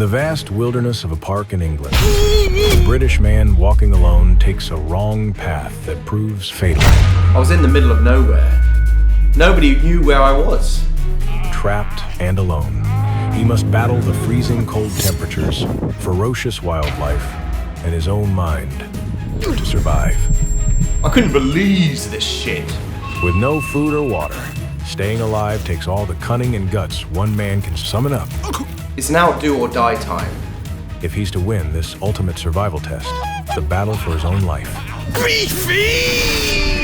the vast wilderness of a park in England, a British man walking alone takes a wrong path that proves fatal. I was in the middle of nowhere. Nobody knew where I was. Trapped and alone, he must battle the freezing cold temperatures, ferocious wildlife, and his own mind to survive. I couldn't believe this shit. With no food or water, staying alive takes all the cunning and guts one man can summon up. It's now do or die time. If he's to win this ultimate survival test, the battle for his own life. Beefy!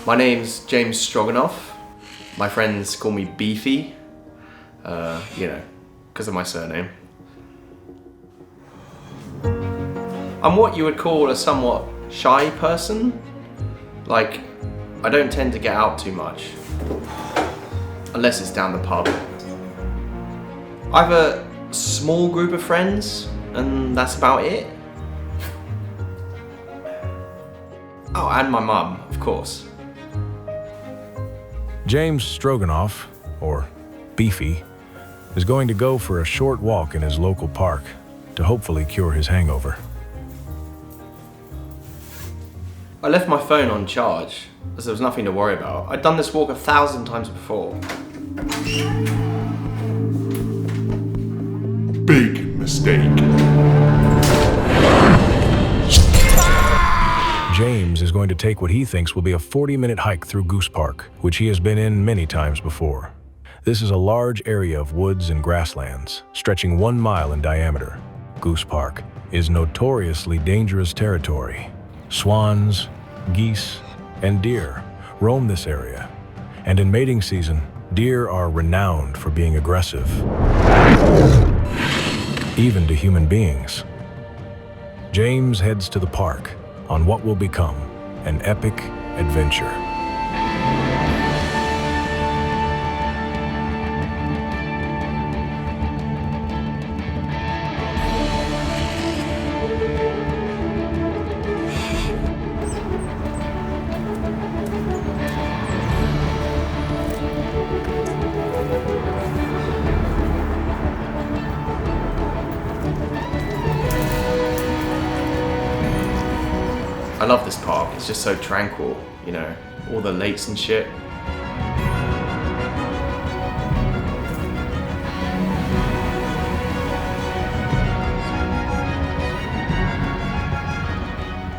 My name's James Stroganoff. My friends call me Beefy, because of my surname. I'm what you would call a somewhat shy person. Like, I don't tend to get out too much, unless it's down the pub. I have a small group of friends, and that's about it. Oh, and my mum, of course. James Stroganoff, or Beefy, is going to go for a short walk in his local park to hopefully cure his hangover. I left my phone on charge, as there was nothing to worry about. I'd done this walk 1,000 times before. Big mistake. James is going to take what he thinks will be a 40-minute hike through Goose Park, which he has been in many times before. This is a large area of woods and grasslands, stretching 1 mile in diameter. Goose Park is notoriously dangerous territory. Swans, geese, and deer roam this area, and in mating season, deer are renowned for being aggressive, even to human beings. James heads to the park on what will become an epic adventure. I love this park, it's just so tranquil, all the lakes and shit.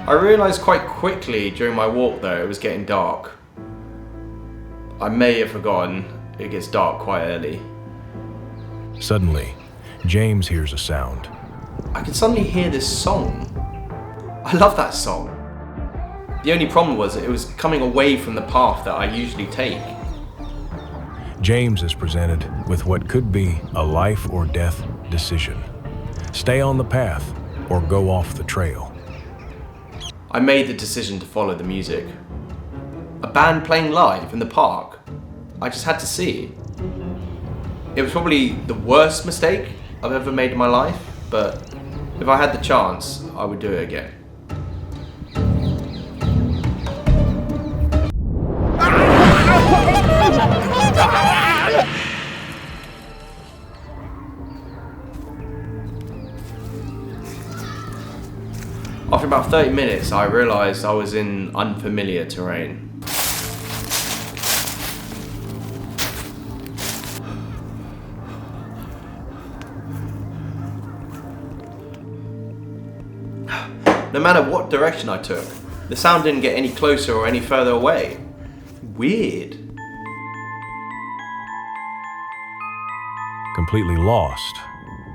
I realised quite quickly during my walk though, it was getting dark. I may have forgotten it gets dark quite early. Suddenly, James hears a sound. I can suddenly hear this song. I love that song. The only problem was it was coming away from the path that I usually take. James is presented with what could be a life or death decision. Stay on the path or go off the trail. I made the decision to follow the music. A band playing live in the park. I just had to see. It was probably the worst mistake I've ever made in my life, but if I had the chance, I would do it again. After about 30 minutes, I realised I was in unfamiliar terrain. No matter what direction I took, the sound didn't get any closer or any further away. Weird. Completely lost,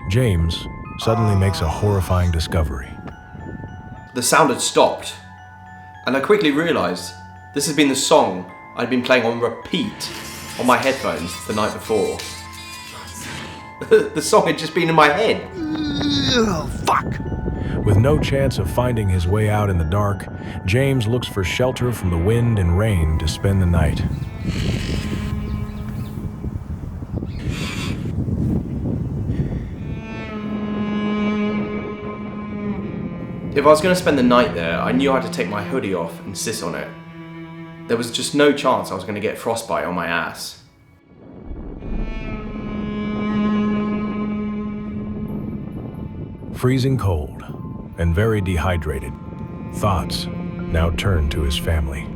James suddenly makes a horrifying discovery. The sound had stopped, and I quickly realised this had been the song I'd been playing on repeat on my headphones the night before. The song had just been in my head. Fuck! With no chance of finding his way out in the dark, James looks for shelter from the wind and rain to spend the night. If I was going to spend the night there, I knew I had to take my hoodie off and sit on it. There was just no chance I was going to get frostbite on my ass. Freezing cold and very dehydrated, thoughts now turn to his family.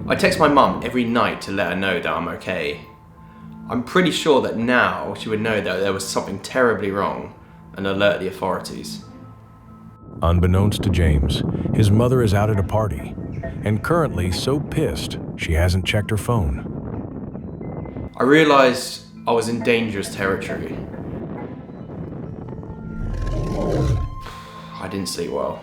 I text my mum every night to let her know that I'm okay. I'm pretty sure that now she would know that there was something terribly wrong and alert the authorities. Unbeknownst to James, his mother is out at a party, and currently so pissed she hasn't checked her phone. I realised I was in dangerous territory. I didn't sleep well.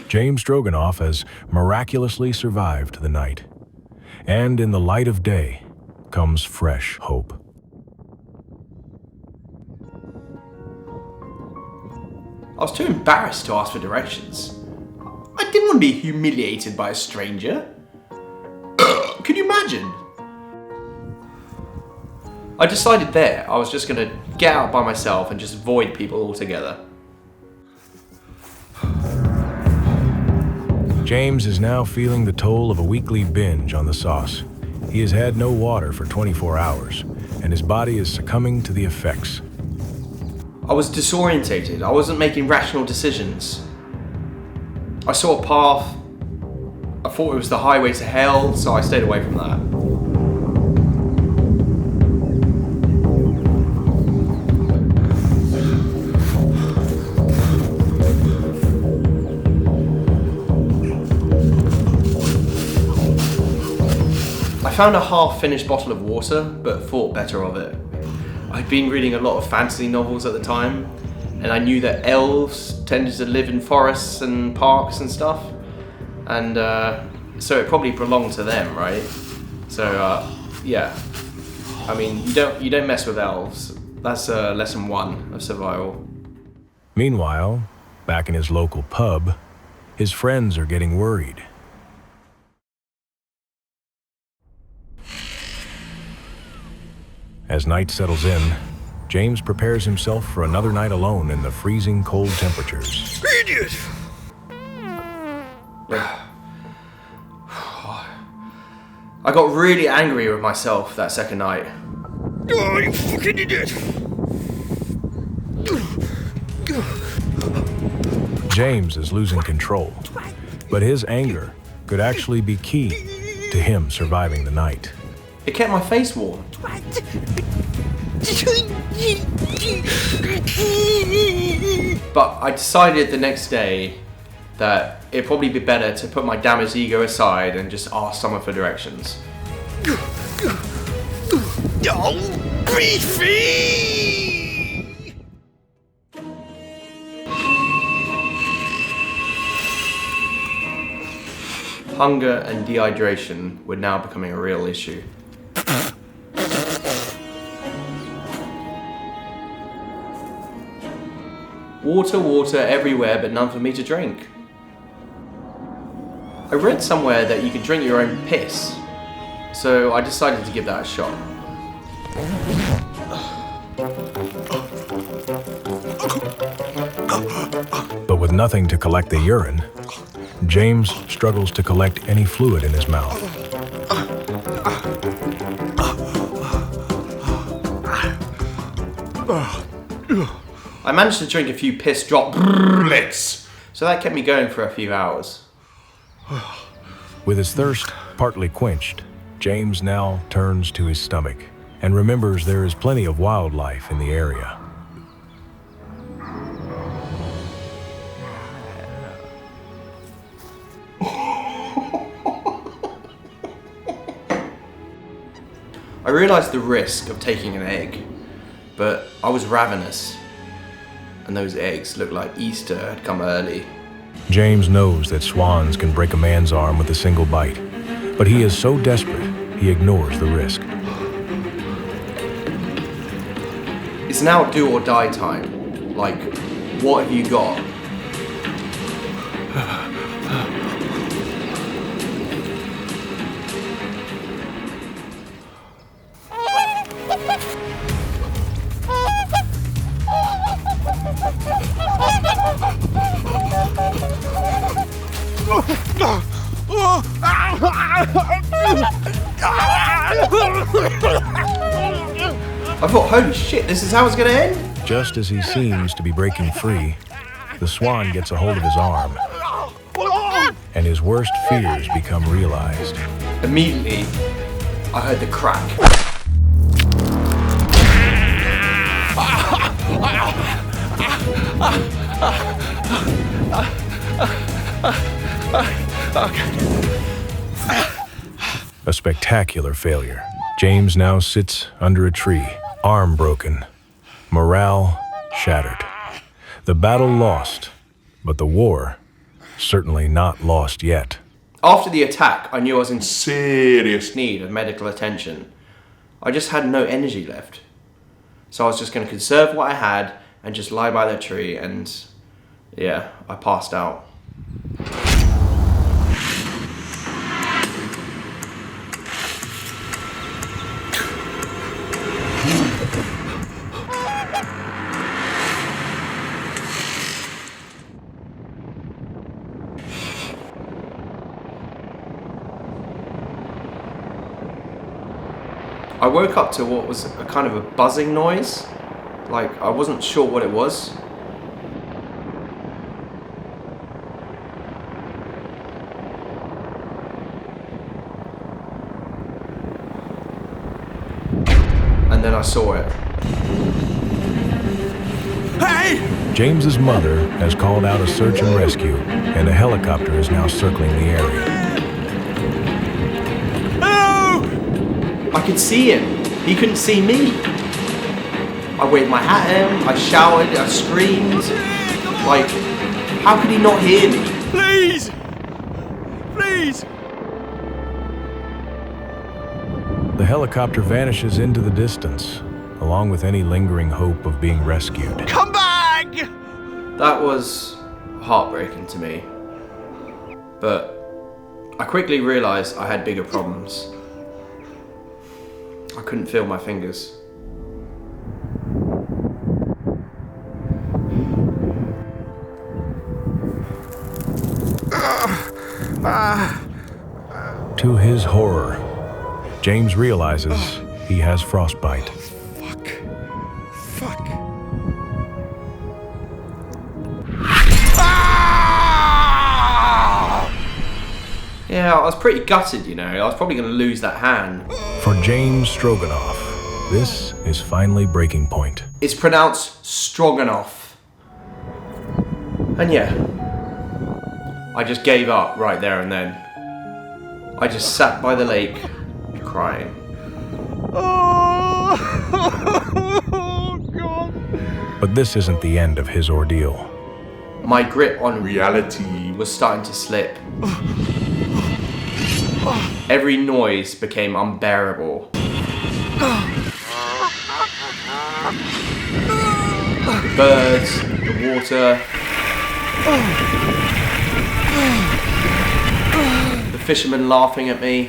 James Stroganoff has miraculously survived the night, and in the light of day comes fresh hope. I was too embarrassed to ask for directions. I didn't want to be humiliated by a stranger. Could you imagine? I decided there I was just going to get out by myself and just avoid people altogether. James is now feeling the toll of a weekly binge on the sauce. He has had no water for 24 hours, and his body is succumbing to the effects. I was disorientated. I wasn't making rational decisions. I saw a path. I thought it was the highway to hell, so I stayed away from that. I found a half-finished bottle of water, but thought better of it. I'd been reading a lot of fantasy novels at the time, and I knew that elves tended to live in forests and parks and stuff, and so it probably belonged to them, right? So yeah, I mean, you don't mess with elves. That's lesson 1 of survival. Meanwhile, back in his local pub, his friends are getting worried. As night settles in, James prepares himself for another night alone in the freezing cold temperatures. Idiot! I got really angry with myself that second night. Oh, you fucking idiot! James is losing control, but his anger could actually be key to him surviving the night. It kept my face warm. But I decided the next day that it'd probably be better to put my damaged ego aside and just ask someone for directions. Oh, beefy! Hunger and dehydration were now becoming a real issue. Water everywhere, but none for me to drink. I read somewhere that you could drink your own piss, so I decided to give that a shot. But with nothing to collect the urine, James struggles to collect any fluid in his mouth. I managed to drink a few piss droplets, so that kept me going for a few hours. With his thirst partly quenched, James now turns to his stomach. and remembers there is plenty of wildlife in the area. I realised the risk of taking an egg, but I was ravenous, and those eggs looked like Easter had come early. James knows that swans can break a man's arm with a single bite, but he is so desperate, he ignores the risk. It's now do or die time. Like, what have you got? I thought, holy shit, this is how it's gonna end? Just as he seems to be breaking free, the swan gets a hold of his arm, and his worst fears become realized. Immediately, I heard the crack. A spectacular failure. James now sits under a tree, arm broken, morale shattered. The battle lost, but the war certainly not lost yet. After the attack, I knew I was in serious need of medical attention. I just had no energy left. So I was just going to conserve what I had and just lie by the tree, and yeah, I passed out. I woke up to what was a kind of a buzzing noise. Like, I wasn't sure what it was. And then I saw it. Hey! James's mother has called out a search and rescue, and a helicopter is now circling the area. I could see him. He couldn't see me. I waved my hat at him, I shouted, I screamed. Like, how could he not hear me? Please! Please! The helicopter vanishes into the distance, along with any lingering hope of being rescued. Come back! That was heartbreaking to me. But I quickly realised I had bigger problems. I couldn't feel my fingers. To his horror, James realizes he has frostbite. Fuck. Fuck. Yeah, I was pretty gutted, you know. I was probably going to lose that hand. For James Stroganoff, this is finally breaking point. It's pronounced Stroganoff. And yeah, I just gave up right there and then. I just sat by the lake, crying. Oh, God. But this isn't the end of his ordeal. My grip on reality was starting to slip. Every noise became unbearable. The birds, the water, the fishermen laughing at me.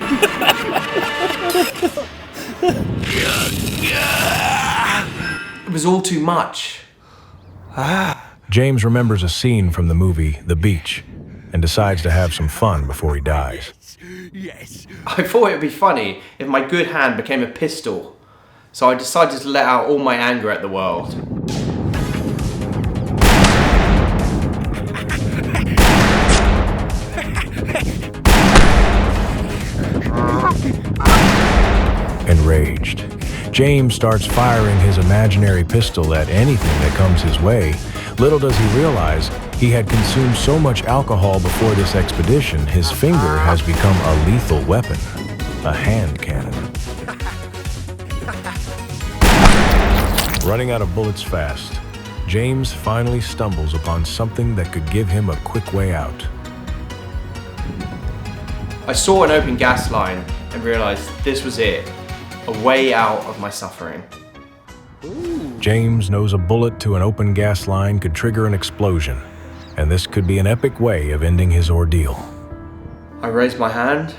It was all too much. James remembers a scene from the movie The Beach and decides to have some fun before he dies. Yes. I thought it would be funny if my good hand became a pistol, so I decided to let out all my anger at the world. Enraged, James starts firing his imaginary pistol at anything that comes his way. Little does he realize, he had consumed so much alcohol before this expedition, his finger has become a lethal weapon, a hand cannon. Running out of bullets fast, James finally stumbles upon something that could give him a quick way out. I saw an open gas line and realized this was it, a way out of my suffering. James knows a bullet to an open gas line could trigger an explosion, and this could be an epic way of ending his ordeal. I raised my hand,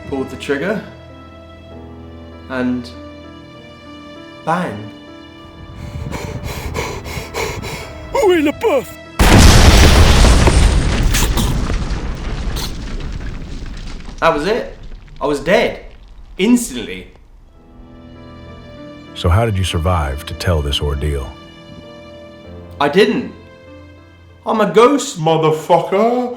pulled the trigger, and bang. Où est le poste? That was it. I was dead. Instantly. So how did you survive to tell this ordeal? I didn't. I'm a ghost. Motherfucker!